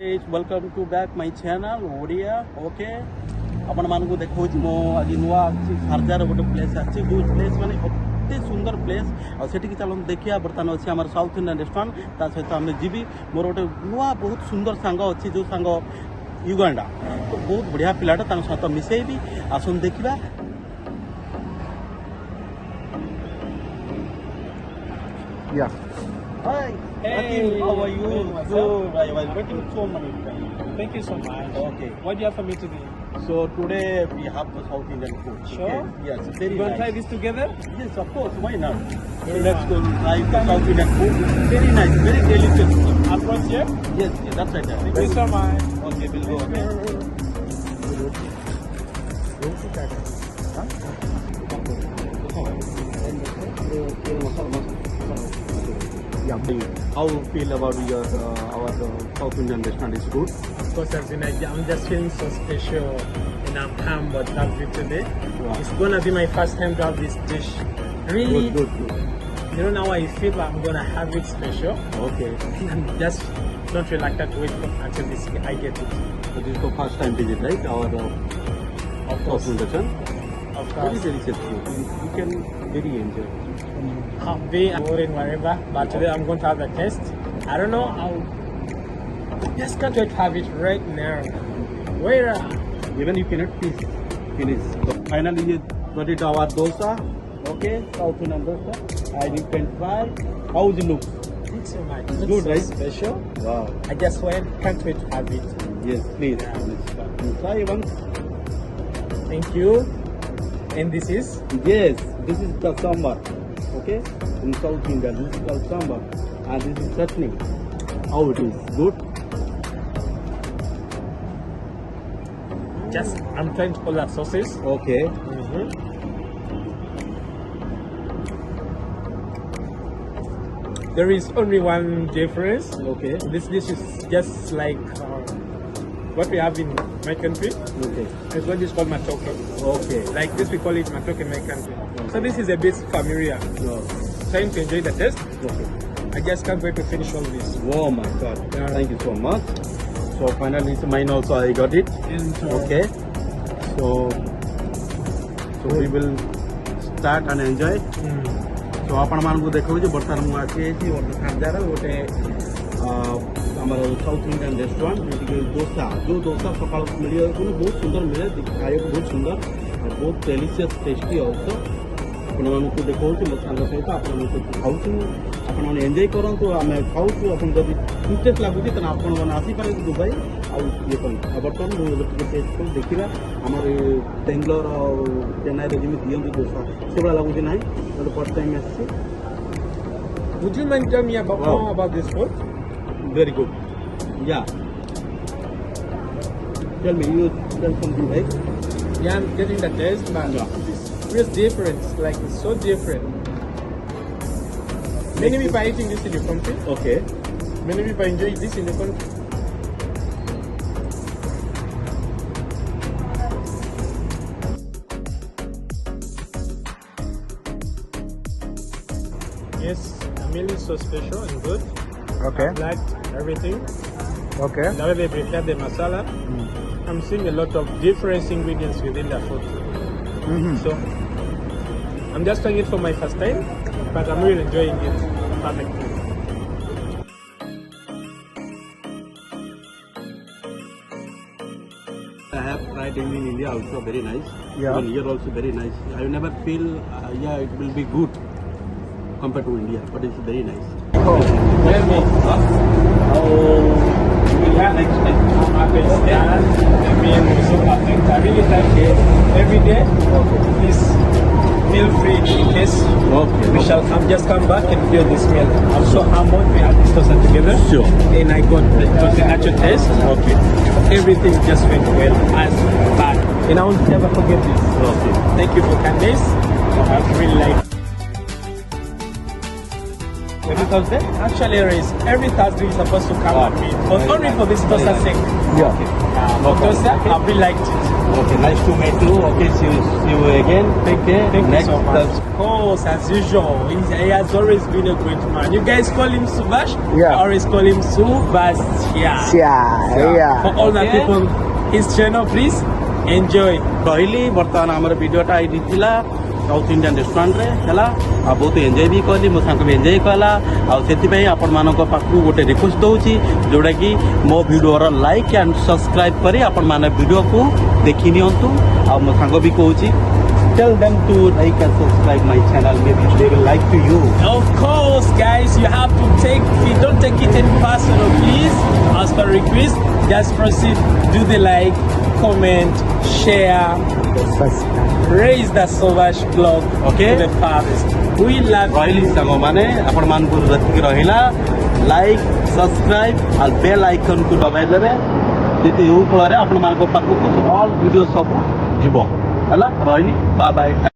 Welcome to back my channel Odia. Okay, आपण मानकु देखो मो आज नुआ खारजार गोटे प्लेस आछि गुड प्लेस माने अति सुंदर प्लेस और सेठी की चलन देखिया बर्तन अछि हमर साउथ इंडियन रेस्टोरेंट ता सहित हमने जीबी मोर गोटे नुआ बहुत सुंदर सांग अछि जो सांग युगांडा तो बहुत बढ़िया पिलाटा तान साथ मिसेबी आसन देखिबा या Hi. Hey, how are you? Good. I was waiting so many times. Thank you so much. Okay. What do you have for me today? So today we have the South Indian food. Sure. Okay? Yes, very You want nice. to try this together? Yes, of course. Why not? So Very let's nice. go try the South Indian food. Very nice, very delicious. Approach here? Yes, yes, that's right. Thank you so much. Okay, we'll go. Okay. Yeah, how you feel about your our South Indian restaurant is good? Of course, as in I'm just feeling so special and I'm humbled to have it today. Wow. It's gonna be my first time to have this dish. Really, Good. you know now I feel like I'm gonna have it special. Okay. I'm just don't feel like that wait until this I get it. So this is the first time visit, right? Our Of course, South Indian restaurant. of Very course. delicious food. You can very enjoy. Happy and boring wherever, but today I'm going to have a taste. I don't know how. Just can't wait to have it right now. Where? Even you cannot finish. So finally you got it our dosa. Okay, South Indian dosa. And you can try. How it look? Thanks so much. Good, It's so right? Special. Wow. I just can't wait to have it. Yes, please. You try once. Thank you. And this is Yes, this is the sambar. Okay, in South India this is called sambar, and this is chutney. How it is? Good. just I'm trying to pull that sauces. Okay. There is only one difference. Okay. This dish is just like what we have in my country. Okay. It's what is called matoke. Okay. Like this, we call it matoke in my country. So this is a bit familiar. No. Trying to enjoy the taste. Okay. I just can't wait to finish all this. Oh my God! Yeah. Thank you so much. So finally, it's mine also. I got it. And, Okay. So we will start and enjoy. So आपण मानकु देखो जे बर्तन मु आके छी और खाजार गोटे हमर south Indian restaurant जे डोसा जो डोसा सकाळ मिलियो बहुत सुंदर मिले खाए बहुत सुंदर और बहुत डेलिशियस टेस्टी also आपण मानकु देखो जे मसाला सहित आपण मानकु खाउछु आपण माने एन्जॉय करंतु आमे खाउछु आपण जदी इंटरेस्ट लागुची त आपण माने आसी पारे दुबई आ ये कोन बर्तन मु टेस्ट को देखिबा हमर बेंगलोर और चेन्नई रे जिमि दियंतु डोसा सेबा लागुची नाही तो फर्स्ट टाइम आसी. would you mind telling me about more about this food? Very good. Yeah. Tell me, you tell something, right? Yeah, I'm getting the taste, but Yeah. it's different. Like it's so different. Many people are eating this in the country. Okay. Many people enjoy this in the country. Yes, the meal is so special and good. Okay. I liked everything. Okay. The way they prepare the masala. I'm seeing a lot of different ingredients within the food. So I'm just trying it for my first time, but I'm really enjoying it perfectly. I have tried in India also very nice. Yeah. Even here also very nice. I never feel, yeah, it will be good compared to India, but it's very nice. Oh. Tell me, next time I'm happy to stand. The meal is so perfect. I really like it every day. Please feel free in case Okay. we shall just come back and feel this meal. I'm so humbled we had this dosa together. Sure. And I got the actual taste. Okay. Everything just went well as bad. And I will never forget this. Okay. Thank you for kindness. I really like it. Every Thursday? Actually, every Thursday you're supposed to come and meet, but Very only nice. for this dosa Very sake. Yeah. Okay. But dosa, I really liked it. Okay. Nice to meet you. Okay. See you again. Take care. Thank you Next so much. Thursday. Cool. course, as usual. He has always been a great man. You guys call him Subash? Yeah. I always call him Subastia. Yeah. For all the Okay. people, his channel, please enjoy. ରହିଲି ବର୍ତ୍ତମାନ ଆମର ଭିଡ଼ିଓଟା ଏଇଠି ଥିଲା south Indian ରେଷ୍ଟୁରାଣ୍ଟରେ ହେଲା ଆଉ ବହୁତ enjoy ବି କଲି ମୋ ସାଙ୍ଗ ବି ଏନ୍ଜୟ କଲା ଆଉ ସେଥିପାଇଁ ଆପଣମାନଙ୍କ ପାଖକୁ ଗୋଟେ ରିକ୍ୱେଷ୍ଟ ଦେଉଛି ଯେଉଁଟାକି ମୋ ଭିଡ଼ିଓର ଲାଇକ୍ ଆଣ୍ଡ ସବସ୍କ୍ରାଇବ୍ କରି ଆପଣମାନେ ଭିଡ଼ିଓକୁ ଦେଖି ନିଅନ୍ତୁ ଆଉ ମୋ ସାଙ୍ଗ ବି କହୁଛି tell them to like and subscribe my channel, maybe they will like to you. Of course, guys, you have to don't take it in personal, please. As per request, just proceed, do the like, comment, share, raise the Sovash blog Okay. to the farthest. We love ରହିଲି you. ସାଙ୍ଗମାନେ ଆପଣମାନଙ୍କୁ ଯେତିକି ରହିଲା like subscribe ଆଉ bail ଆଇକନ୍କୁ ଦବାଇ ଦେବେ ଯେତେ ଯେଉଁ ଫଳରେ ଆପଣମାନଙ୍କ ପାଖକୁ ଅଲ୍ ଭିଡ଼ିଓ ସବୁ ଯିବ ହେଲା ରହିଲି ବାଏ ବାଏ